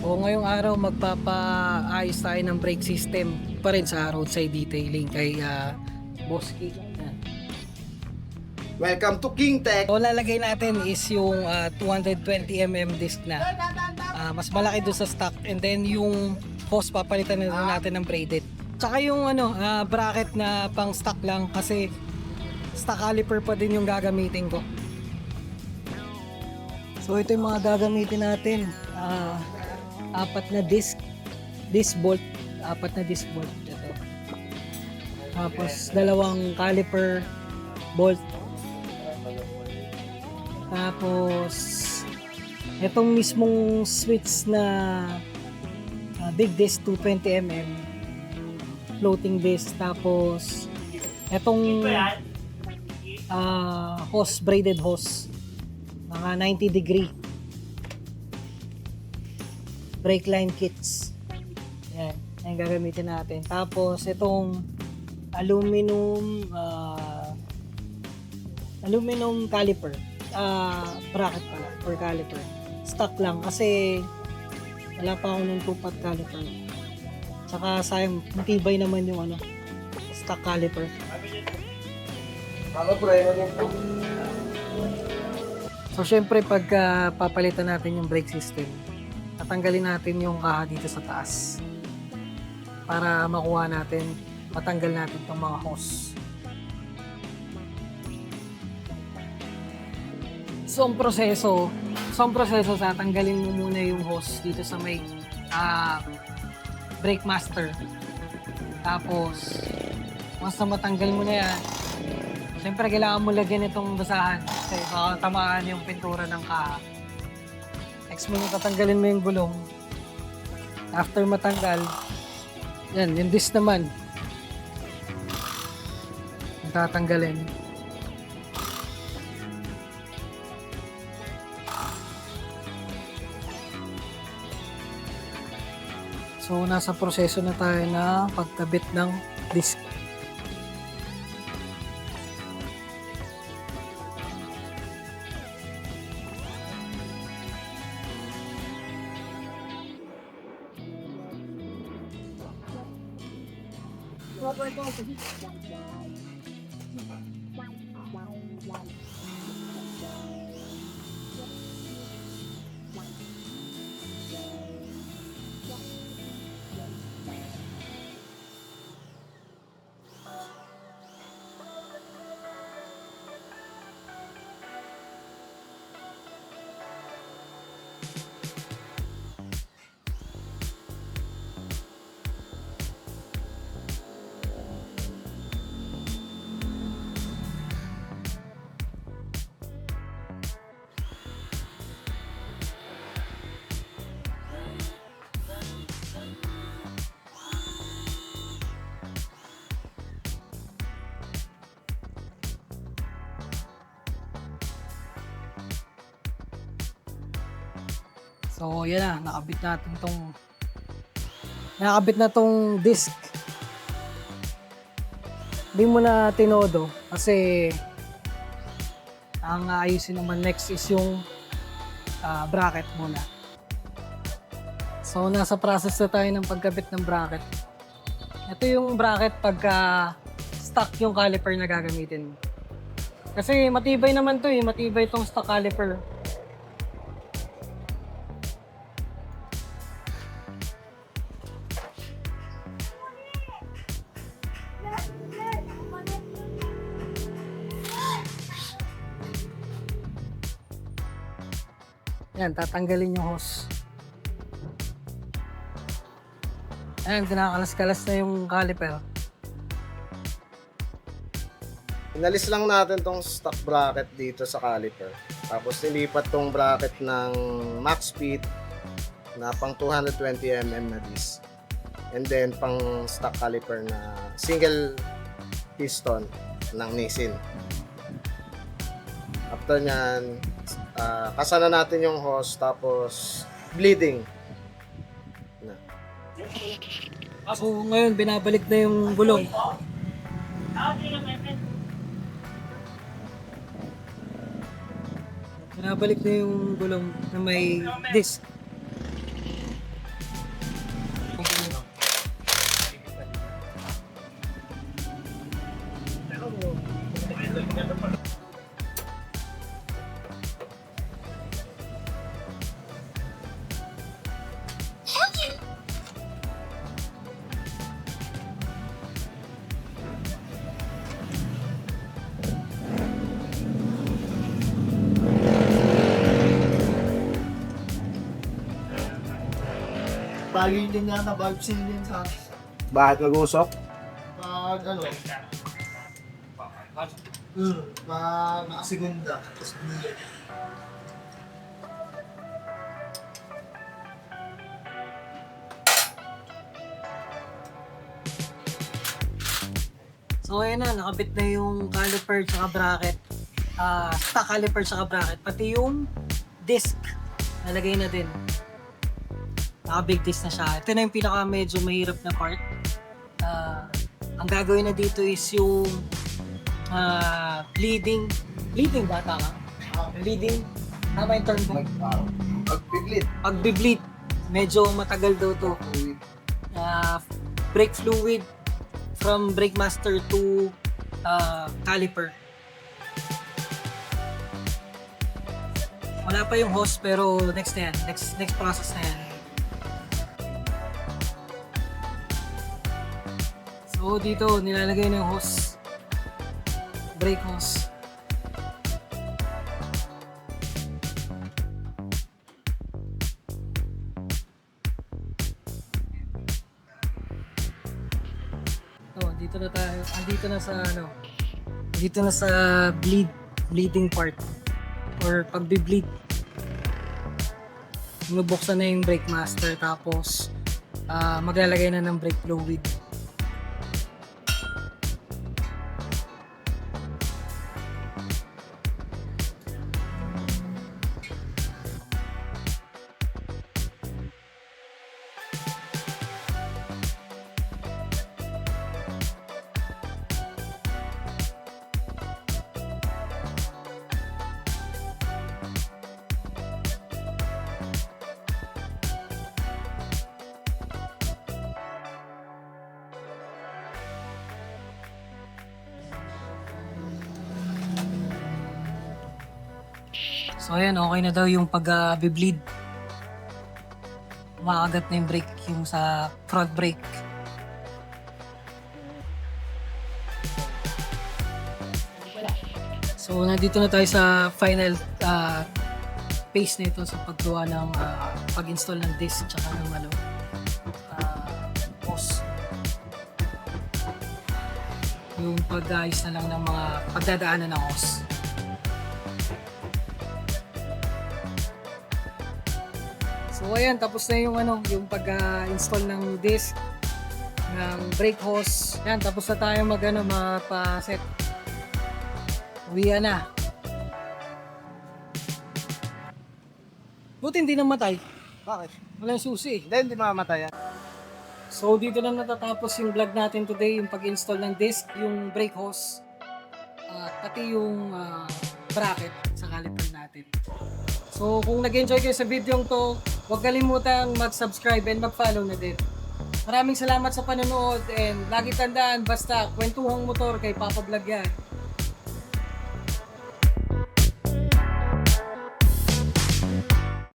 So ngayong araw magpapaayos tayo ng brake system pa rin sa roadside detailing kay Boss Kik. Yan. Welcome to King Tech. So lalagay natin is yung 220mm disc na. Mas malaki doon sa stock, and then yung hose papalitan na rin natin ng braided. Tsaka yung bracket na pang stock lang kasi stock caliper pa din yung gagamitin ko. So ito yung mga gagamitin natin. Apat na disc bolt, ito. Tapos dalawang caliper bolt. Tapos itong mismong switch na big disc 220mm floating disc. Tapos itong hose, braided hose, mga 90-degree brake line kits. Yan, yung gagamitin natin. Tapos itong aluminum caliper, bracket pala or caliper. Stock lang kasi wala pa ako ng 2-pot caliper. Tsaka sayang, matibay naman yung stock caliper. So syempre pag papalitan natin yung brake system, tatanggalin natin yung kaha dito sa taas para makuha natin, matanggal natin itong mga hose. So ang proseso sa tanggalin mo muna yung hose dito sa may brake master. Tapos once na matanggal mo na yan, siyempre kailangan mo lagyan itong basahan kasi baka tamaan yung pintura ng kaha. Next mo tatanggalin mo yung gulong. After matanggal, yan, yung disc naman. Tatanggalin. So, nasa proseso na tayo na pagkabit ng disc. So, yan na, nakabit na tong disc. Hindi mo na tinodo kasi ang ayusin naman next is yung bracket muna. So, nasa process na tayo ng pagkabit ng bracket. Ito yung bracket pagka stock yung caliper na gagamitin mo. Kasi matibay naman to matibay tong stock caliper. Yan, tatanggalin yung hose. Ayan, kinakalas-kalas na yung caliper. Inalis lang natin tong stock bracket dito sa caliper. Tapos nilipat tong bracket ng max speed na pang 220mm na disc. And then pang stock caliper na single piston ng Nissin. After nyan, kasana natin yung hose tapos bleeding na. So ngayon binabalik na yung gulong. Binabalik na yung gulong na may disc. lagi din nga na valve seal din sa akin. Bakit nag-usok? Pag ano, pag nakasigunda. Tapos hindi. So ayan na, nakabit na yung caliper tsaka bracket. Stock caliper tsaka bracket. Pati yung disc, nalagay na din. Naka-big disc na siya. Ito na yung pinaka medyo mahirap na part. Ang gagawin na dito is yung bleeding. Bleeding ba? Tama? Bleeding. Tama yung term ko. Pagpiglit. Pag-bleed. Medyo matagal daw to. Brake fluid from brake master to caliper. Wala pa yung hose pero next na yan. Next process na yan. So dito nilalagay na yung hose. Brake hose. So dito na tayo. Andito na sa ano. Dito na sa bleeding part or pagbi-bleed. Nubuksan na yung brake master tapos maglalagay na ng brake fluid. So ayan, okay na daw yung pag-bleed. Makagat na yung brake, yung sa front brake. So nandito na tayo sa final phase nito sa paggawa ng pag-install ng disc tsaka ng hose. Yung pag-ayos na lang ng mga pagdadaanan ng hose. So ayan, tapos na yung yung pag-install ng disc ng brake hose. Yan, tapos na tayo magpa-set. Uwian na. Buti hindi namatay. Bakit? Walang susi. Hindi mamamatay yan. So dito na natatapos yung vlog natin today, yung pag-install ng disc, yung brake hose, pati yung bracket sa caliper natin. So kung nag-enjoy kayo sa video to, huwag kalimutang mag-subscribe and mag-follow na din. Maraming salamat sa panonood and lagi tandaan, basta kwentuhang motor kay Papa Vlog yan.